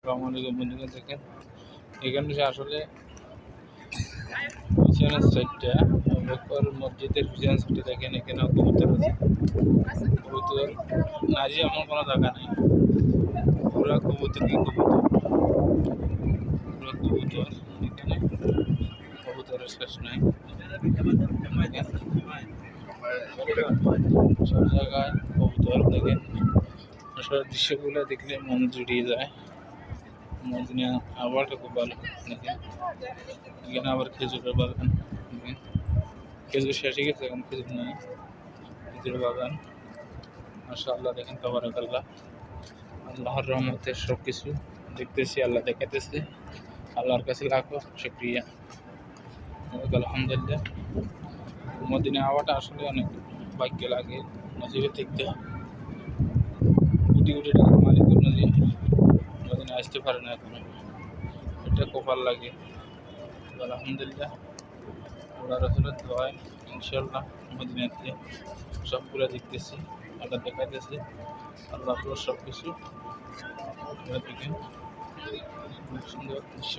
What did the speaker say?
আসসালামু আলাইকুম বন্ধুরা, দেখেন এখানে যে আসলে পিছনের সাইডটা বকর মসজিদের পিছনের সাইডে দেখেন এখানে কবুতর আছে। কবুতর না যে এমন কোনো জায়গা নেই, পুরা কবুতর কি কবুতর, পুরা কবুতর। এখানে কবুতরের শেষ নাই, সব জায়গায় কবুতর। দেখেন আসলে দৃশ্যগুলো দেখলে মন জুড়িয়ে যায়। মদিনা আবহাওয়াটা খুব ভালো। দেখেন এখানে আবার খেজুরের বাগান, দেখেন খেজুর শেষে গেছে, এখন খেজুর নেই। খেজুর বাগান মাশাআল্লাহ, দেখেন তাবারাকাল্লাহ। আল্লাহর রহমতে সব কিছু দেখতেছি, আল্লাহ দেখাতেছে। আল্লাহর কাছে লাখো শুকরিয়া, আলহামদুলিল্লাহ। মদিনা আবহাওয়াটা আসলে অনেক ভাগ্য লাগে, নজিবে দেখতে কোটি কোটি টাকার মালিক নজিব মদিনা আসতে পারে না এখনো, এটা কপাল লাগে। আলহামদুলিল্লাহ, ওরা রসুলের দোয়ায় ইনশাল্লাহ মদিনাতে সবগুলো দেখতেছি, আল্লাহ দেখাইতেছি। আল্লাহ সব কিছু দেখেন, খুব সুন্দর দৃশ্য।